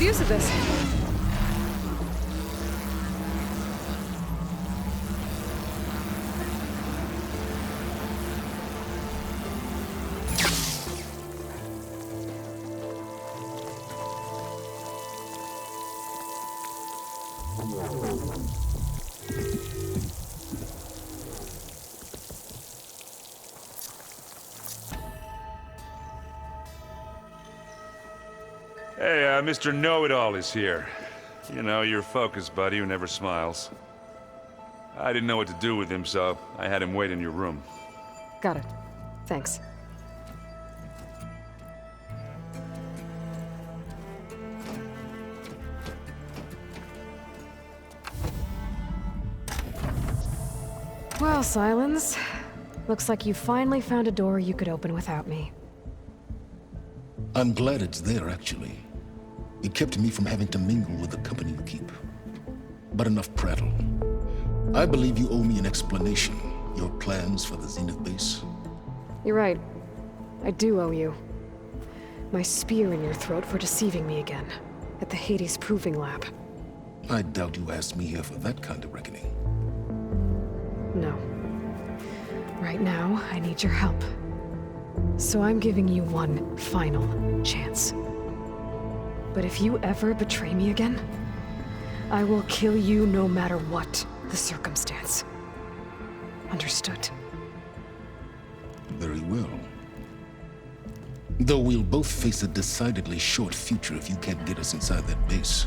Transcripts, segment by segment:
good use of this. Hey, Mr. Know-It-All is here. You know, your focus buddy who never smiles. I didn't know what to do with him, so I had him wait in your room. Got it. Thanks. Well, Silence. Looks like you finally found a door you could open without me. I'm glad it's there, actually. It kept me from having to mingle with the company you keep. But enough prattle. I believe you owe me an explanation. Your plans for the Zenith base? You're right. I do owe you. My spear in your throat for deceiving me again. At the Hades Proving Lab. I doubt you asked me here for that kind of reckoning. No. Right now, I need your help. So I'm giving you one final chance. But if you ever betray me again, I will kill you no matter what the circumstance. Understood? Very well. Though we'll both face a decidedly short future if you can't get us inside that base.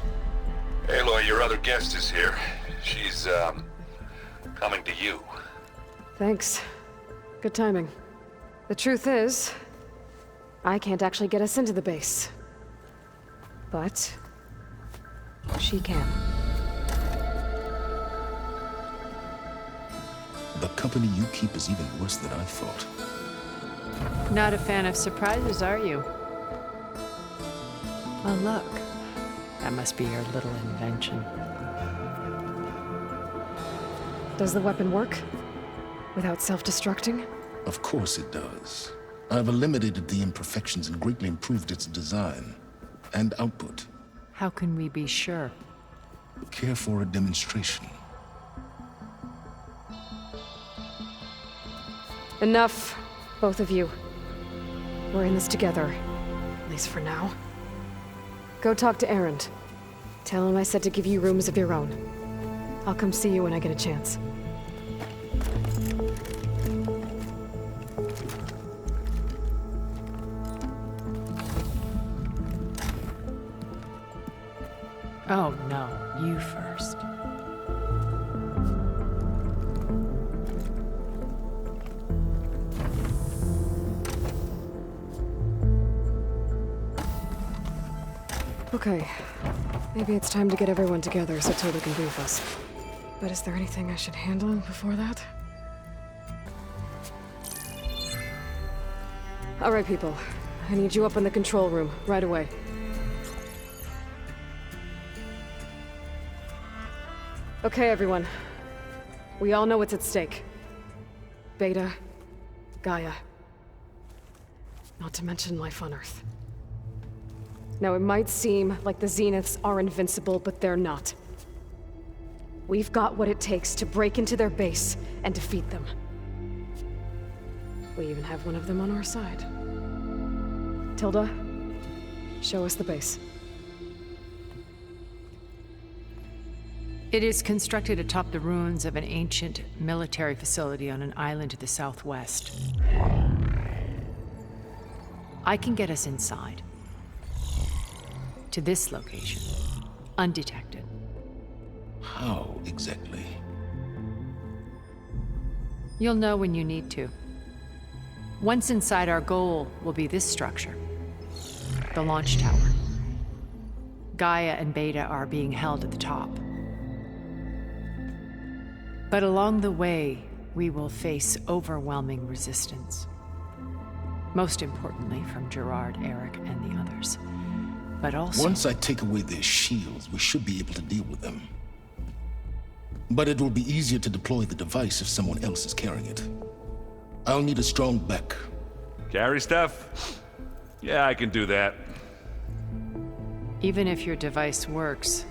Aloy, your other guest is here. She's, coming to you. Thanks. Good timing. The truth is, I can't actually get us into the base. But she can. The company you keep is even worse than I thought. Not a fan of surprises, are you? Oh, look. That must be your little invention. Does the weapon work? Without self-destructing? Of course it does. I've eliminated the imperfections and greatly improved its design and output. How can we be sure? Care for a demonstration? Enough, both of you. We're in this together, at least for now. Go talk to Erend. Tell him I said to give you rooms of your own. I'll come see you when I get a chance. Oh, no. You first. Okay. Maybe it's time to get everyone together so Tilda can brief us. But is there anything I should handle before that? All right, people. I need you up in the control room, right away. Okay, everyone. We all know what's at stake. Beta, Gaia. Not to mention life on Earth. Now, it might seem like the Zeniths are invincible, but they're not. We've got what it takes to break into their base and defeat them. We even have one of them on our side. Tilda, show us the base. It is constructed atop the ruins of an ancient military facility on an island to the southwest. I can get us inside. To this location, undetected. How exactly? You'll know when you need to. Once inside, our goal will be this structure. The launch tower. Gaia and Beta are being held at the top. But along the way, we will face overwhelming resistance. Most importantly, from Gerard, Eric, and the others. But also... Once I take away their shields, we should be able to deal with them. But it will be easier to deploy the device if someone else is carrying it. I'll need a strong back. Carry stuff? Yeah, I can do that. Even if your device works,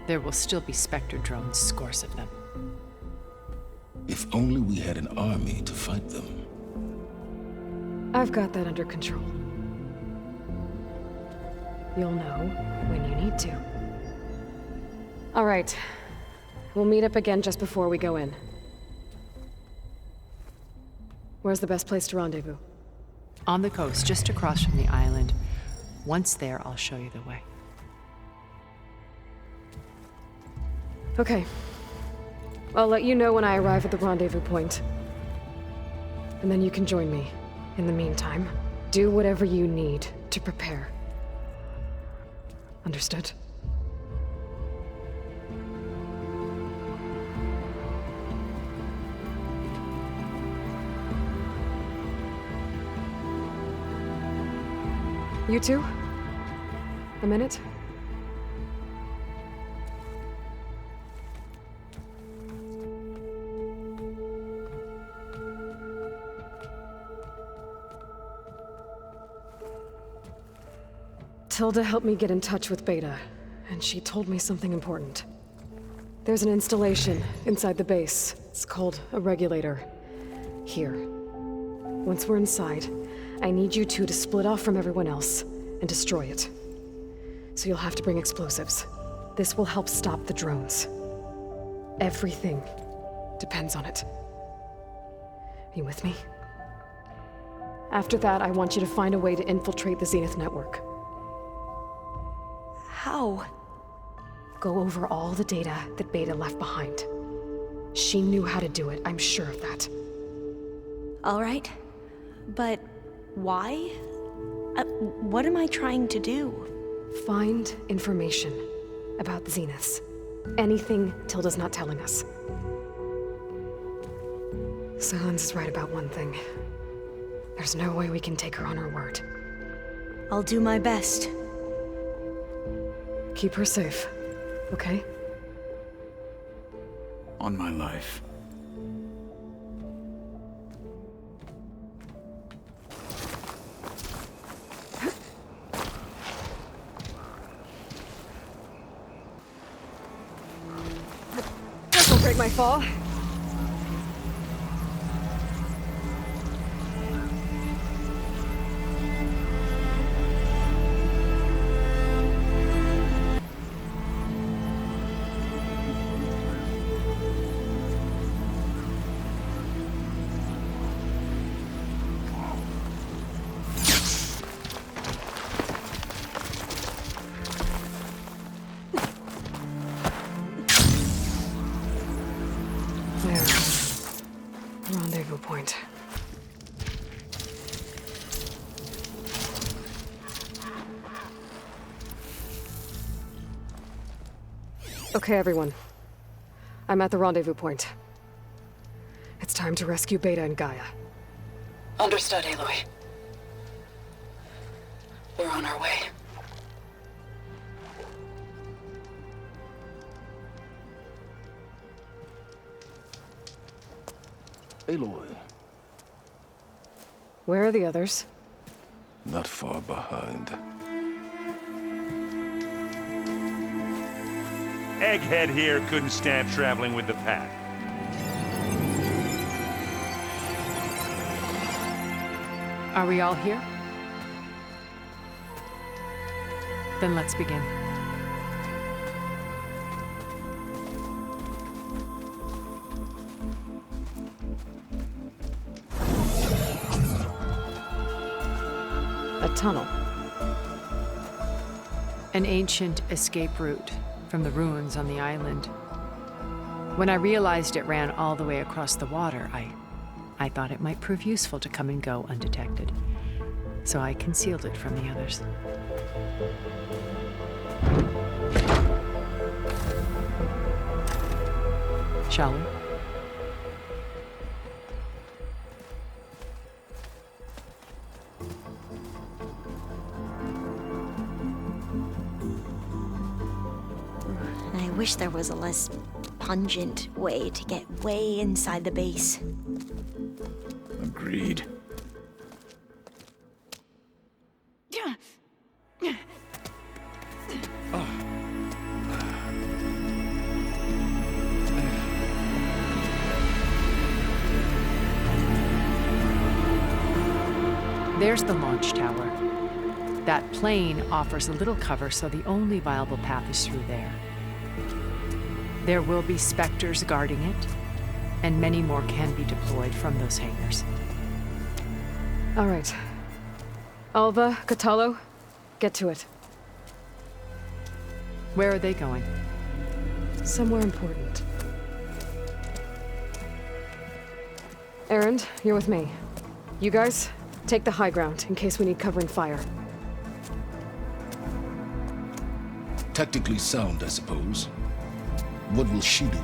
there will still be Spectre drones, scores of them. If only we had an army to fight them. I've got that under control. You'll know when you need to. All right. We'll meet up again just before we go in. Where's the best place to rendezvous? On the coast, just across from the island. Once there, I'll show you the way. Okay. I'll let you know when I arrive at the rendezvous point. And then you can join me. In the meantime, do whatever you need to prepare. Understood? You two? A minute? Tilda helped me get in touch with Beta, and she told me something important. There's an installation inside the base. It's called a regulator. Here. Once we're inside, I need you two to split off from everyone else and destroy it. So you'll have to bring explosives. This will help stop the drones. Everything depends on it. Are you with me? After that, I want you to find a way to infiltrate the Zenith network. How? Go over all the data that Beta left behind. She knew how to do it, I'm sure of that. All right. But why? What am I trying to do? Find information about the Zeniths. Anything Tilda's not telling us. Silence is right about one thing. There's no way we can take her on her word. I'll do my best. Keep her safe, okay? On my life. This'll break my fall. There. Rendezvous point. Okay, everyone. I'm at the rendezvous point. It's time to rescue Beta and Gaia. Understood, Aloy. We're on our way. Aloy, Where are the others? not far behind. Egghead here couldn't stand traveling with the pack. Are we all here? Then let's begin. A tunnel. An ancient escape route from the ruins on the island. When I realized it ran all the way across the water, I thought it might prove useful to come and go undetected. So I concealed it from the others. Shall we? I wish there was a less pungent way to get way inside the base. Agreed. There's the launch tower. That plane offers a little cover, so the only viable path is through there. There will be Spectres guarding it, and many more can be deployed from those hangars. All right. Alva, Catalo, get to it. Where are they going? Somewhere important. Erend, you're with me. You guys, take the high ground in case we need covering fire. Tactically sound, I suppose. What will she do?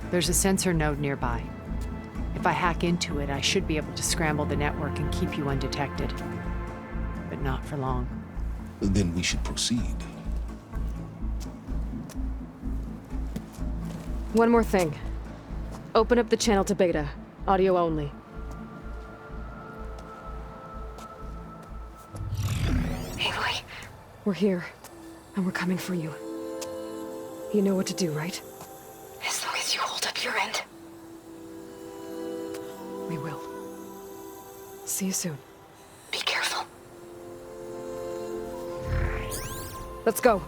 There's a sensor node nearby. If I hack into it, I should be able to scramble the network and keep you undetected. But not for long. Then we should proceed. One more thing. Open up the channel to Beta. Audio only. Aloy, We're here, and we're coming for you. You know what to do, right? as long as you hold up your end. We will. See you soon. Be careful. Let's go.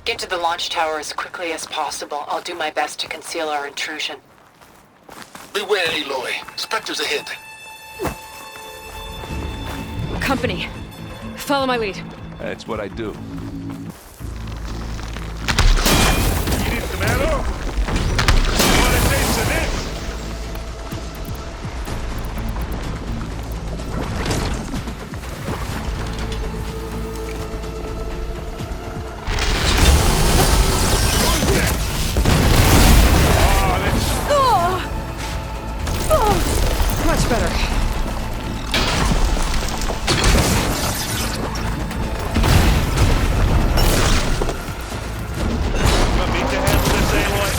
Get to the launch tower as quickly as possible. I'll do my best to conceal our intrusion. Beware, Aloy. Spectres ahead. Company. Follow my lead. That's what I do. You need some ammo? You want a taste of this? Much better. Want me to handle this, Aloy?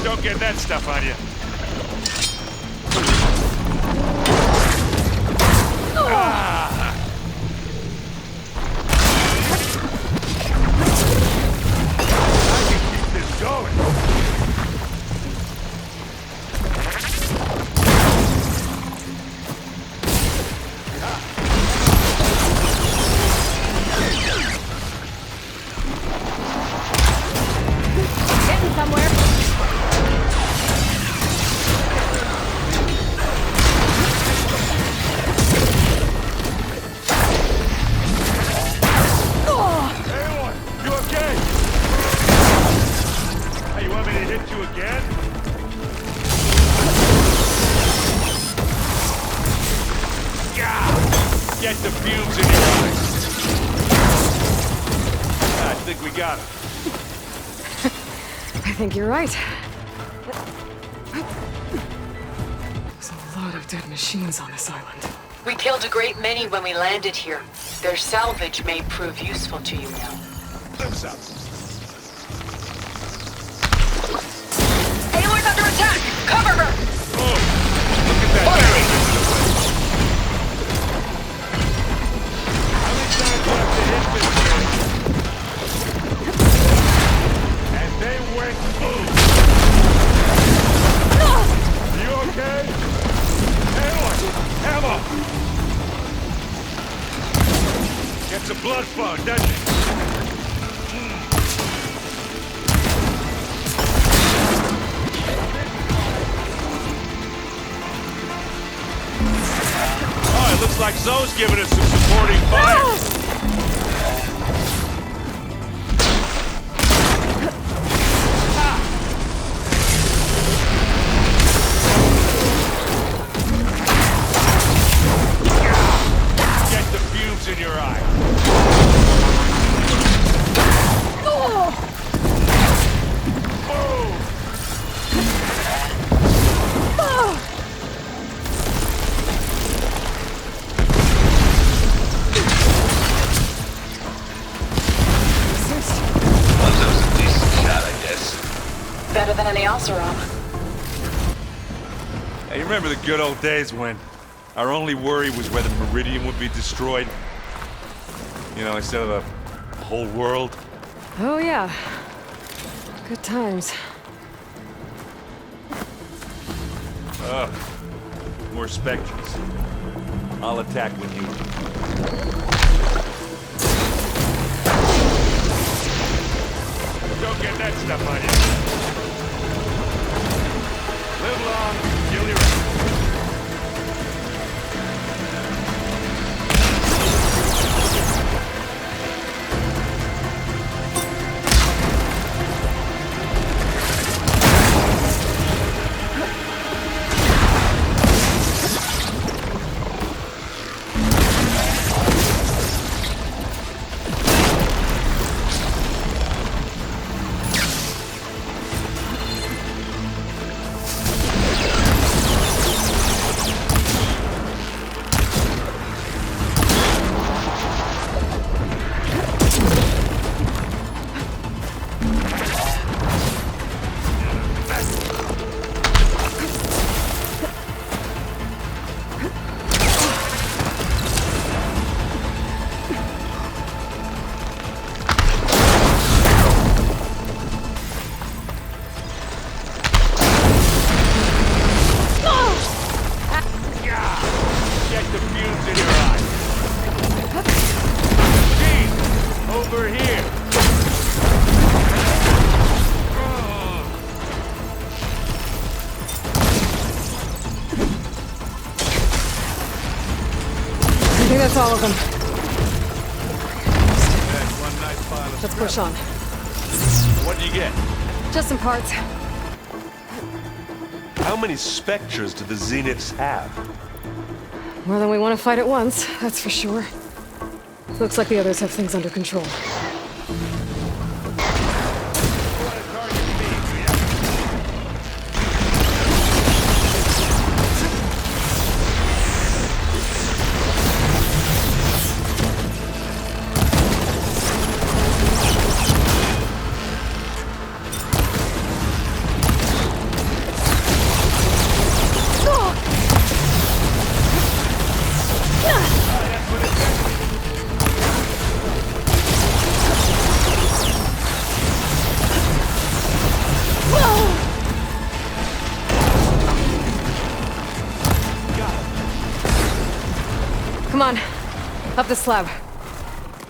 Don't get that stuff on you. I can keep this going. Getting somewhere. Aloy, you okay? Hey, you want me to hit you again? Yeah! Get the fumes in your eyes. I think we got him. I think you're right. There's a lot of dead machines on this island. We killed a great many when we landed here. Their salvage may prove useful to you now. Lips up. Aloy's under attack! Cover her! Oh, look at that damage. How many times do I have to hit this thing? And they went boom. Are you okay? Aloy, ammo! Gets a blood flow, doesn't it? Oh, it looks like Zoe's giving us some supporting fire. Get the fumes in your eye. Boom! remember the good old days when our only worry was whether Meridian would be destroyed? You know, instead of a whole world? Oh, yeah. Good times. More specters. I'll attack when you... Don't get that stuff on you. Live long, kill your own. That's all of them. Let's push on. What do you get? Just some parts. How many specters do the Zeniths have? More than we want to fight at once, that's for sure. Looks like the others have things under control. Come on, up the slab.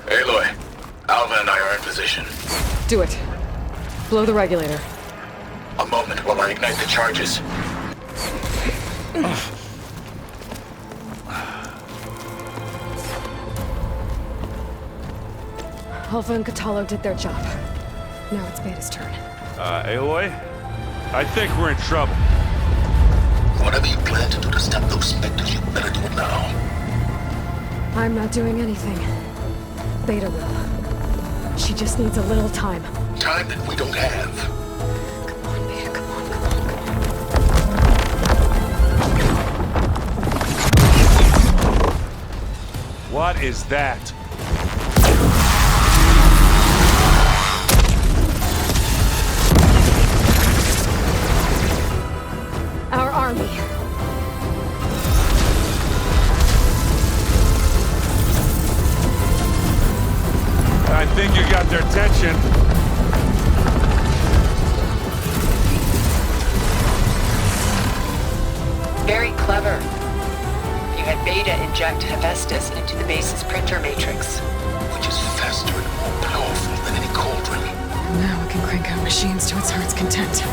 Aloy, Alva and I are in position. Do it. Blow the regulator. A moment while I ignite the charges. Alpha and Catalo did their job. Now it's Beta's turn. Aloy? I think we're in trouble. Whatever you plan to do to stop those specters, you better do it now. I'm not doing anything. Beta will. She just needs a little time. Time that we don't have. Come on, Beta, come on, come on. What is that? Our army. I think you got their attention. Very clever. You had Beta inject Hephaestus into the base's printer matrix. Which is faster and more powerful than any cauldron. Now we can crank out machines to its heart's content.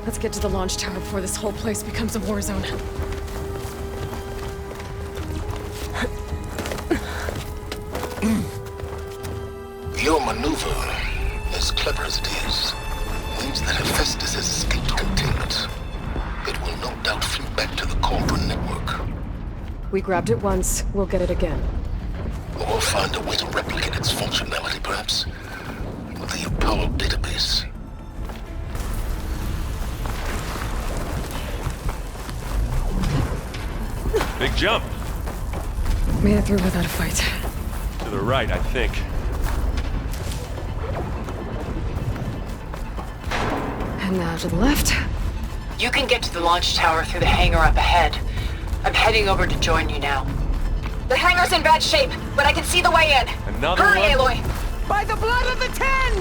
Let's get to the launch tower before this whole place becomes a war zone. Your maneuver, as clever as it is, means that Hephaestus has escaped containment. It will no doubt flee back to the Cauldron network. We grabbed it once, we'll get it again. Or find a way to replicate its functionality, perhaps? The Apollo database. Big jump. Made it through without a fight. To the right, I think. And now to the left. You can get to the launch tower through the hangar up ahead. I'm heading over to join you now. The hangar's in bad shape, but I can see the way in. Another Hurry, one? Aloy! By the blood of the Ten!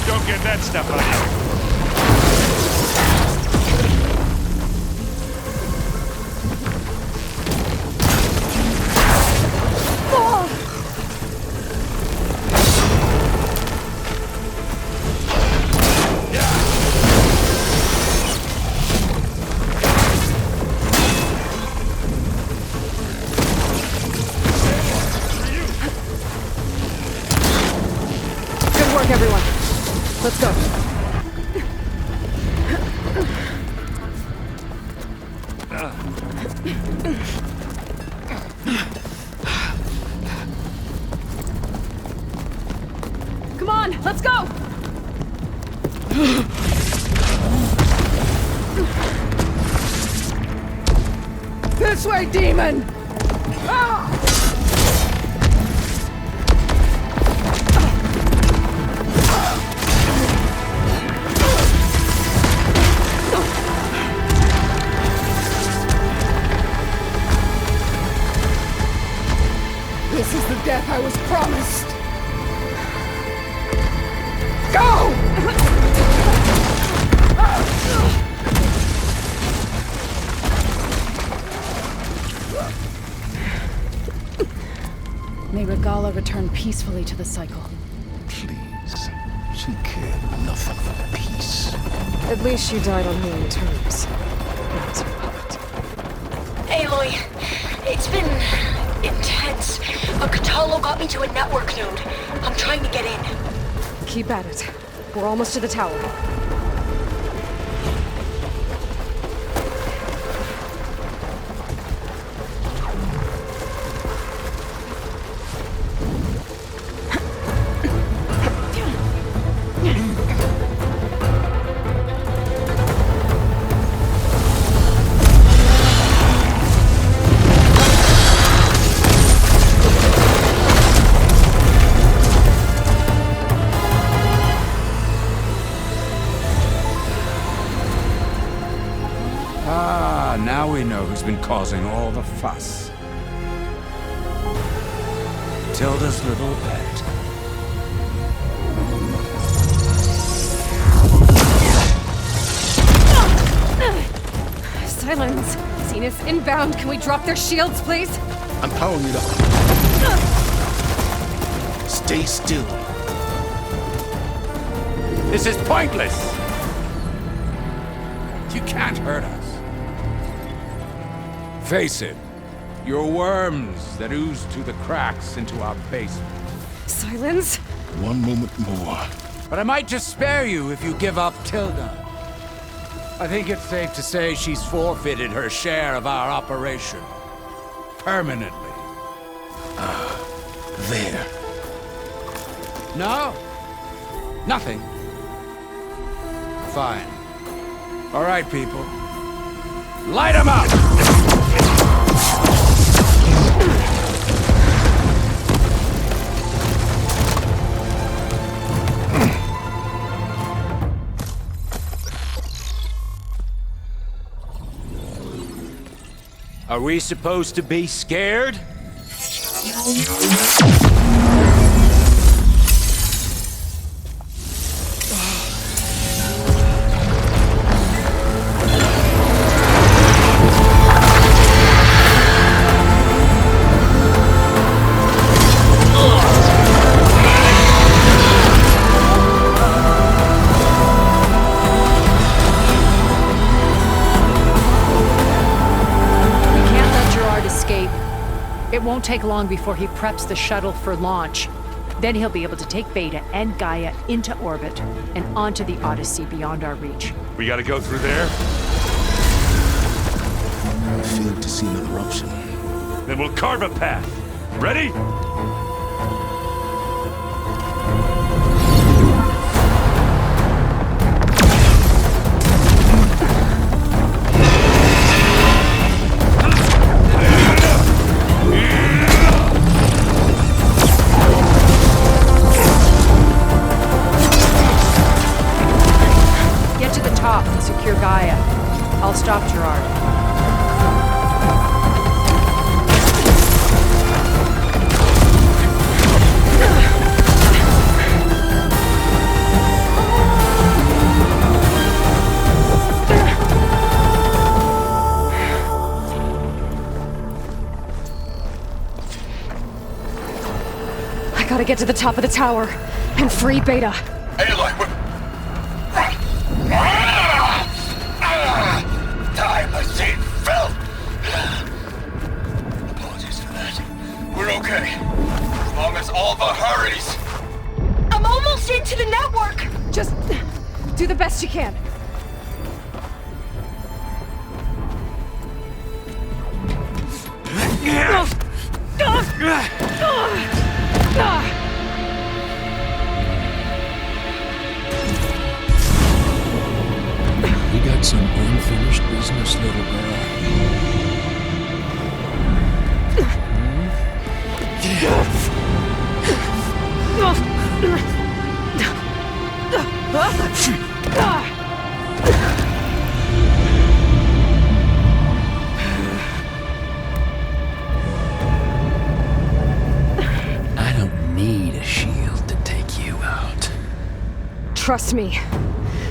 Don't get that stuff on you. Good work, everyone. Let's go. Come on, let's go! This way, demon! Ah! This is the death I was promised. Go! May Regala return peacefully to the cycle. Please. She cared nothing for peace. At least she died on her own terms. Not a puppet. Aloy, it's been intense. A Catalo got me to a network node. I'm trying to get in. Keep at it. We're almost to the tower. Now we know who's been causing all the fuss. Tilda's little pet. Silence! Zenith inbound. Can we drop their shields, please? I'm powering it up. Stay still. This is pointless! You can't hurt us. Face it, you're worms that ooze through the cracks into our basement. Silence? One moment more. But I might just spare you if you give up Tilda. I think it's safe to say she's forfeited her share of our operation. Permanently. There. No? Nothing. Fine. All right, people. Light 'em up! Are we supposed to be scared? It won't take long before he preps the shuttle for launch. Then he'll be able to take Beta and Gaia into orbit and onto the Odyssey beyond our reach. We gotta go through there? failed to see another option. Then we'll carve a path. Ready? Get to the top and secure Gaia. I'll stop Gerard. I gotta get to the top of the tower and free Beta. Aloy, time machine fell. Apologies for that. We're okay. As long as Alva hurries. I'm almost into the network! Just do the best you can. We got some unfinished business, little girl. I don't need a shield to take you out. Trust me,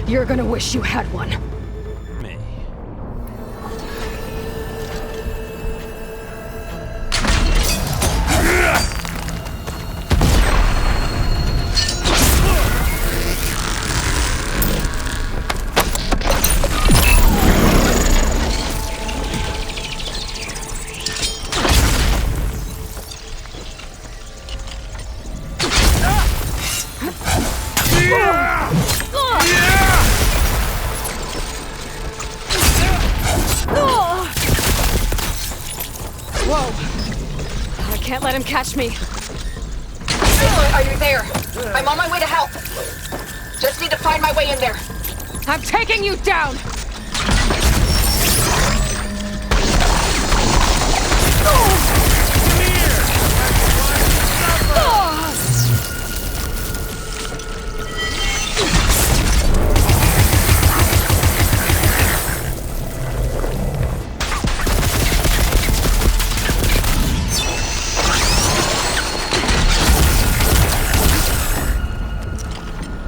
you're gonna wish you had one. Me. Whoa! I can't let him catch me. Aloy, are you there? I'm on my way to help. Just need to find my way in there. I'm taking you down!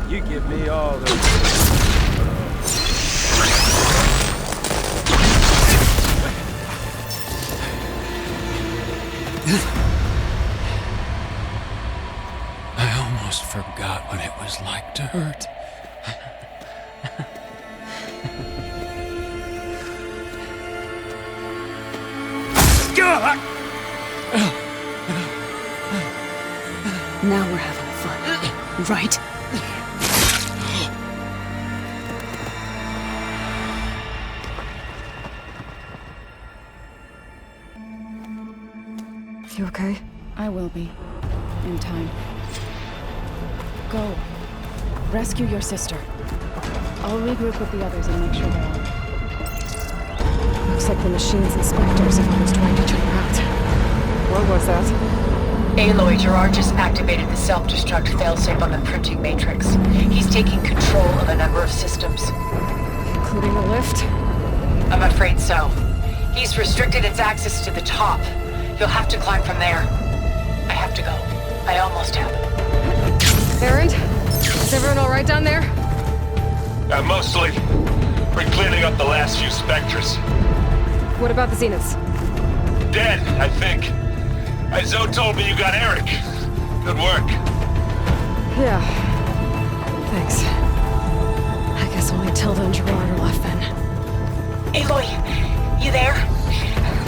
You give me all the... I almost forgot what it was like to hurt. Now we're having fun, right? You okay? I will be. In time. Go. Rescue your sister. I'll regroup with the others and make sure they're all... Looks like the machine's inspectors have almost wiped each other out. What was that? Aloy, Gerard just activated the self-destruct failsafe on the printing matrix. He's taking control of a number of systems. Including the lift? I'm afraid so. He's restricted its access to the top. You'll have to climb from there. I have to go. I almost have. Erend? Is everyone alright down there? Mostly. We're cleaning up the last few Spectres. What about the Zeniths? Dead, I think. Zoe told me you got Eric. Good work. Yeah. Thanks. I guess only Tilda and Gerard are left then. Aloy, you there?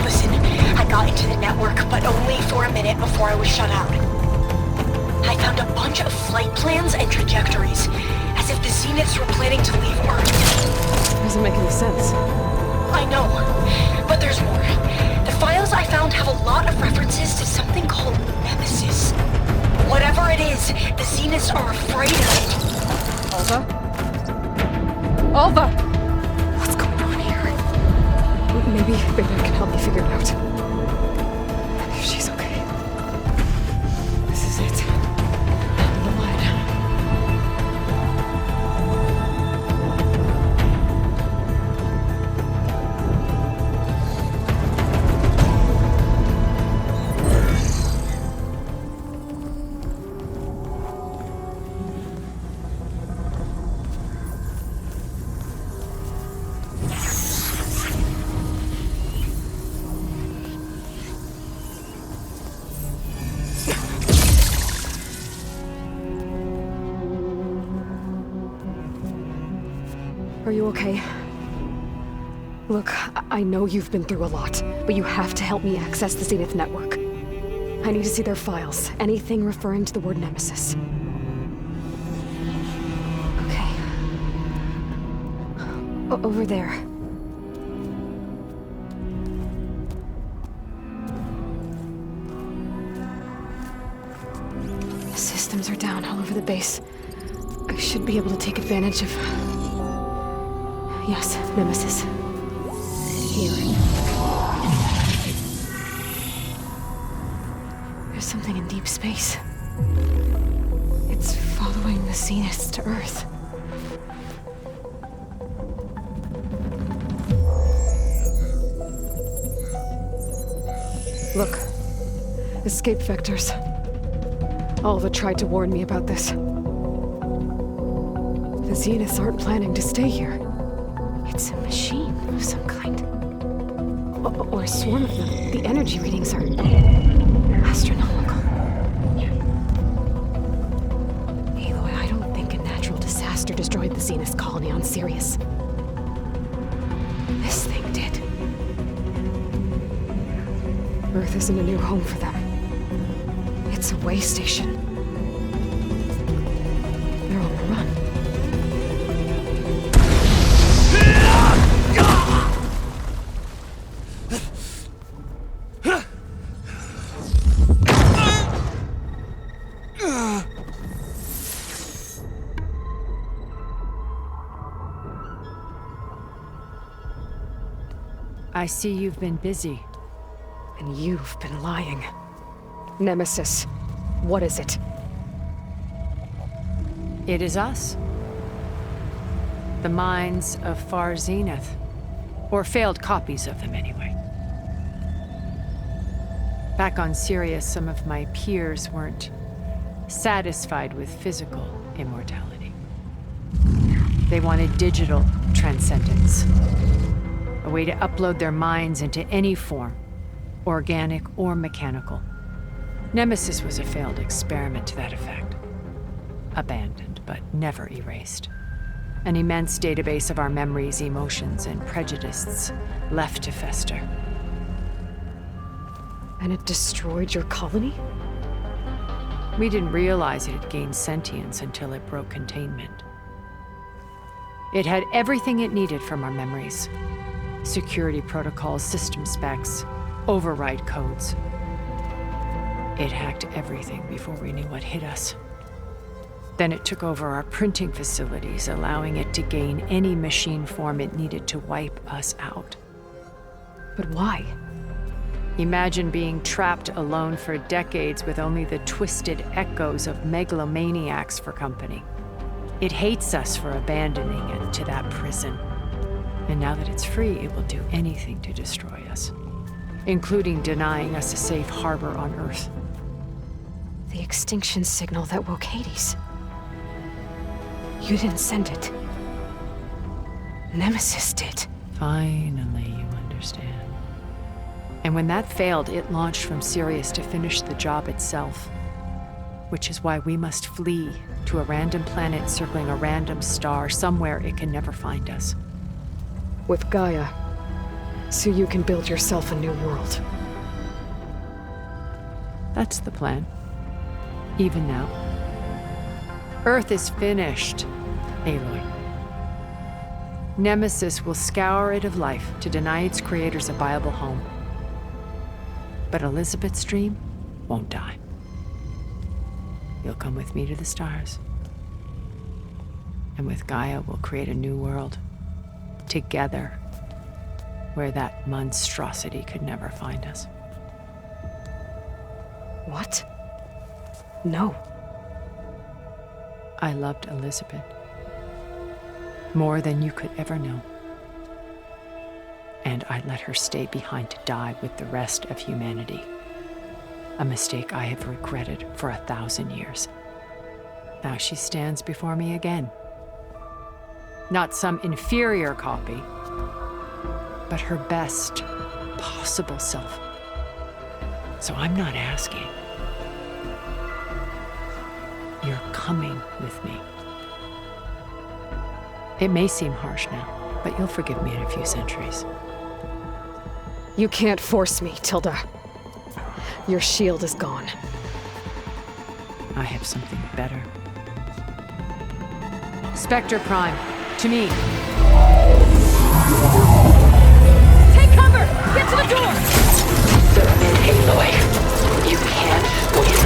Listen, I got into the network, but only for a minute before I was shut out. I found a bunch of flight plans and trajectories, as if the Zeniths were planning to leave Earth. Doesn't make any sense. I know, but there's more. The files I found have a lot of references to something called Nemesis. Whatever it is, the Zeniths are afraid of it. Alva? Alva! What's going on here? Maybe Beta can help me figure it out. If she's okay. This is it. End of the line. Are you okay? Look, I know you've been through a lot, but you have to help me access the Zenith network. I need to see their files, anything referring to the word Nemesis. Okay. Over there. The systems are down all over the base. I should be able to take advantage of... Yes, Nemesis. Here. There's something in deep space. It's following the Zeniths to Earth. Look. Escape vectors. Alva tried to warn me about this. The Zeniths aren't planning to stay here. It's a machine of some kind. Or a swarm of them. The energy readings are astronomical. Aloy, I don't think a natural disaster destroyed the Zenith colony on Sirius. This thing did. Earth isn't a new home for them. It's a way station. They're on the run. I see you've been busy. And you've been lying. Nemesis, what is it? It is us. The minds of Far Zenith. Or failed copies of them, anyway. Back on Sirius, some of my peers weren't satisfied with physical immortality. They wanted digital transcendence. A way to upload their minds into any form, organic or mechanical. Nemesis was a failed experiment to that effect. Abandoned, but never erased. An immense database of our memories, emotions, and prejudices left to fester. And it destroyed your colony? We didn't realize it had gained sentience until it broke containment. It had everything it needed from our memories. Security protocols, system specs, override codes. It hacked everything before we knew what hit us. Then it took over our printing facilities, allowing it to gain any machine form it needed to wipe us out. But why? Imagine being trapped alone for decades with only the twisted echoes of megalomaniacs for company. It hates us for abandoning it to that prison. And now that it's free, it will do anything to destroy us, including denying us a safe harbor on Earth. The extinction signal that woke Hades. You didn't send it. Nemesis did. Finally, you understand. And when that failed, it launched from Sirius to finish the job itself. Which is why we must flee to a random planet circling a random star, somewhere it can never find us. With Gaia, so you can build yourself a new world. That's the plan. Even now. Earth is finished, Aloy. Nemesis will scour it of life to deny its creators a viable home. But Elizabeth's dream won't die. You'll come with me to the stars. And with Gaia, we'll create a new world. Together. Where that monstrosity could never find us. What? No. I loved Elizabeth. More than you could ever know. And I let her stay behind to die with the rest of humanity. A mistake I have regretted for 1,000 years. Now she stands before me again. Not some inferior copy, but her best possible self. So I'm not asking. You're coming with me. It may seem harsh now, but you'll forgive me in a few centuries. You can't force me, Tilda. Your shield is gone. I have something better. Spectre Prime, to me. Take cover! Get to the door! Submit, Aloy. You can't win.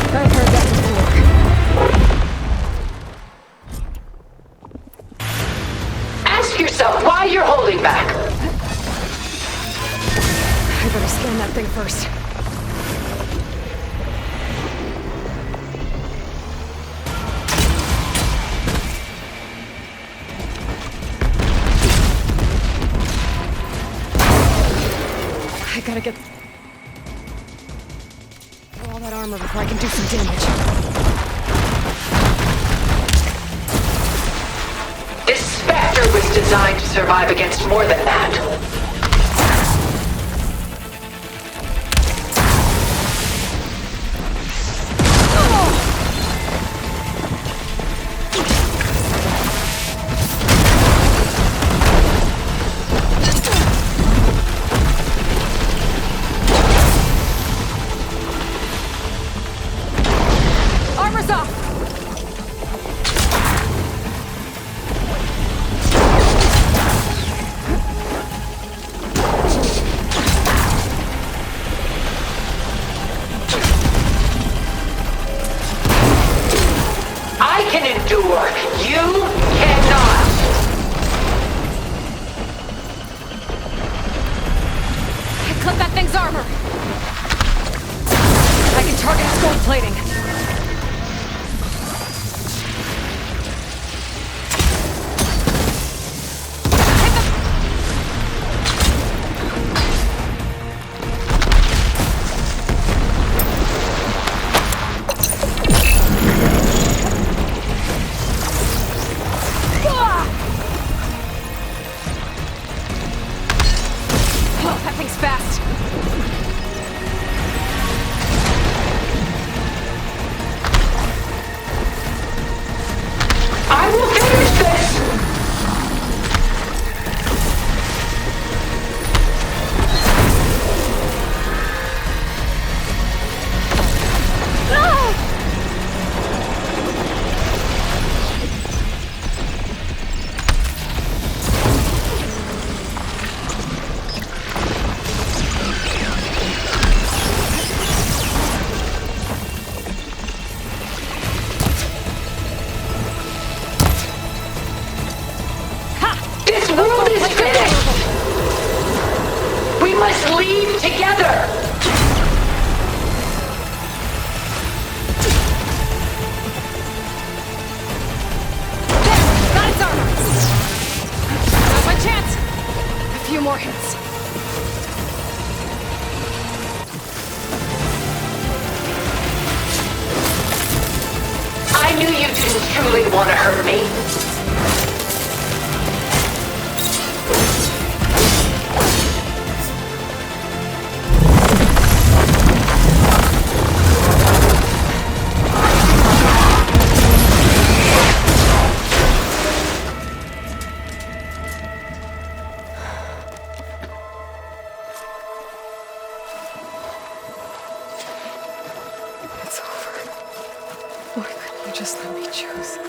I've heard that before. Ask yourself why you're holding back. I better scan that thing first. I gotta get all that armor before I can do some damage. This Spectre was designed to survive against more than that. Armor's off! I can endure. You cannot. I cut that thing's armor! I can target its gold plating. Oh, that thing's fast. I will finish this! This world is finished! We must leave together! Got its armor! Now's my chance! A few more hits. I knew you didn't truly want to hurt me. It's over. Why couldn't you Just let me choose.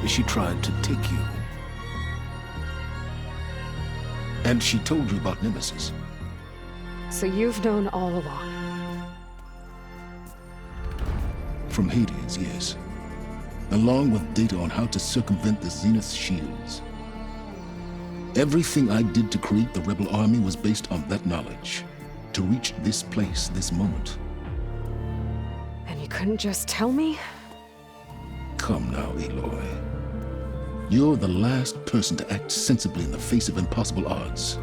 She tried to take you. And she told you about Nemesis. So you've known all along. From Hades, yes. Along with data on how to circumvent the Zenith shields. Everything I did to create the rebel army was based on that knowledge. To reach this place, this moment. And you couldn't just tell me? Come now, Aloy. You're the last person to act sensibly in the face of impossible odds.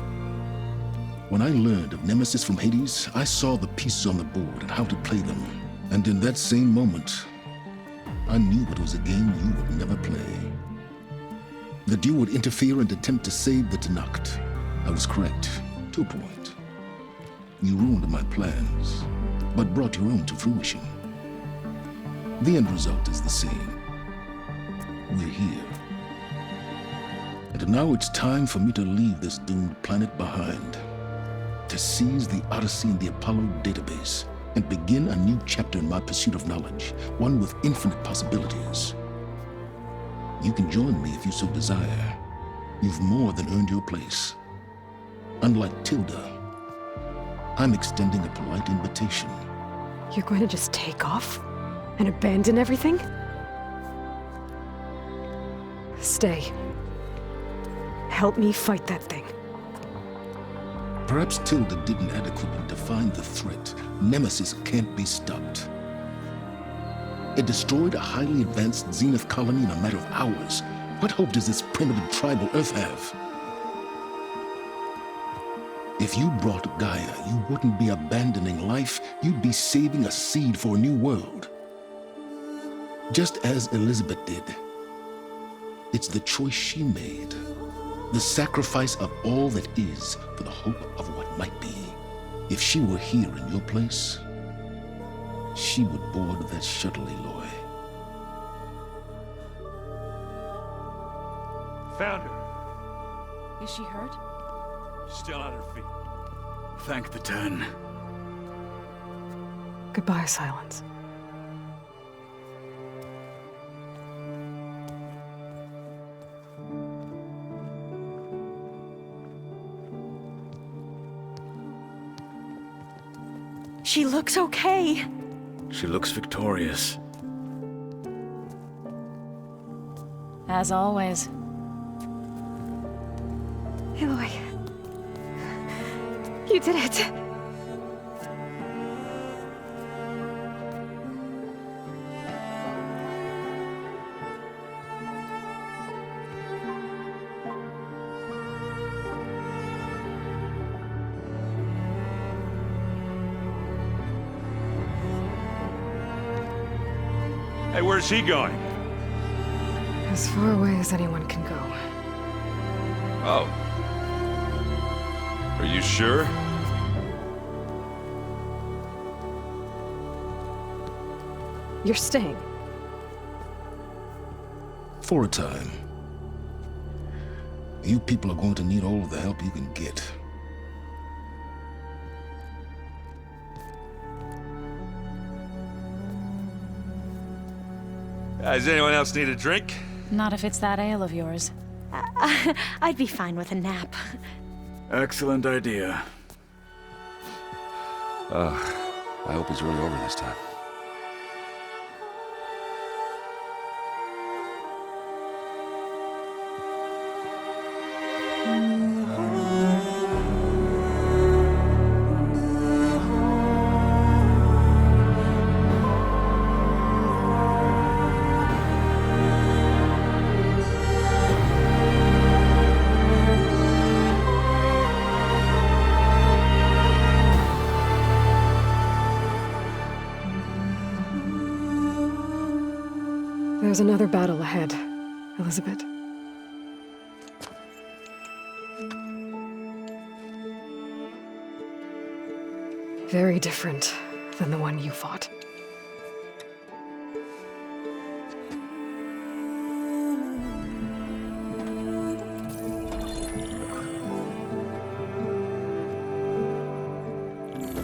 When I learned of Nemesis from Hades, I saw the pieces on the board and how to play them. And in that same moment, I knew it was a game you would never play. That you would interfere and attempt to save the Tenakth. I was correct, to a point. You ruined my plans, but brought your own to fruition. The end result is the same. We're here. And now it's time for me to leave this doomed planet behind. To seize the Odyssey and the Apollo database, and begin a new chapter in my pursuit of knowledge, one with infinite possibilities. You can join me if you so desire. You've more than earned your place. Unlike Tilda, I'm extending a polite invitation. You're going to just take off? And abandon everything? Stay. Help me fight that thing. Perhaps Tilda didn't adequately define the threat. Nemesis can't be stopped. It destroyed a highly advanced Zenith colony in a matter of hours. What hope does this primitive tribal Earth have? If you brought Gaia, you wouldn't be abandoning life, you'd be saving a seed for a new world. Just as Elizabeth did. It's the choice she made. The sacrifice of all that is for the hope of what might be. If she were here in your place, she would board that shuttle, Aloy. Found her. Is she hurt? Still on her feet. Thank the Ten. Goodbye, Silence. She looks okay. She looks victorious. As always. Aloy. You did it. Hey, where's he going? As far away as anyone can go. Oh. Are you sure? You're staying. For a time. You people are going to need all of the help you can get. Does anyone else need a drink? Not if it's that ale of yours. I'd be fine with a nap. Excellent idea. I hope he's really over this time. There's another battle ahead, Elizabeth. Very different than the one you fought.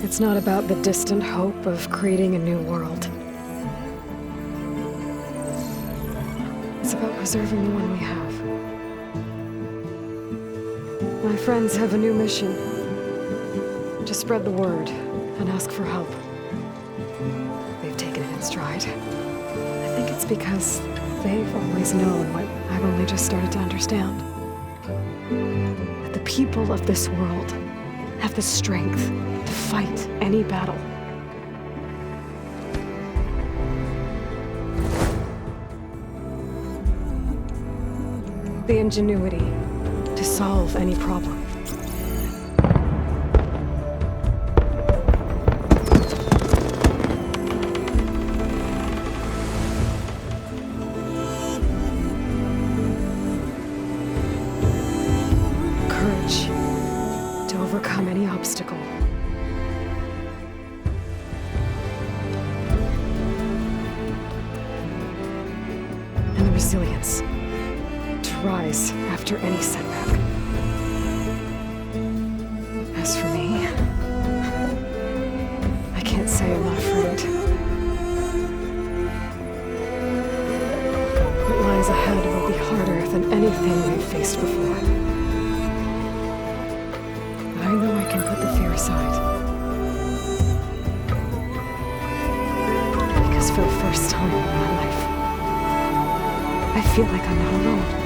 It's not about the distant hope of creating a new world. It's about preserving the one we have. My friends have a new mission. To spread the word and ask for help. They've taken it in stride. I think it's because they've always known what I've only just started to understand. That the people of this world have the strength to fight any battle. The ingenuity to solve any problem. Courage to overcome any obstacle. And the resilience to rise after any setback. As for me, I can't say I'm not afraid. What lies ahead will be harder than anything we've faced before. But I know I can put the fear aside. Because for the first time in my life, I feel like I'm not alone.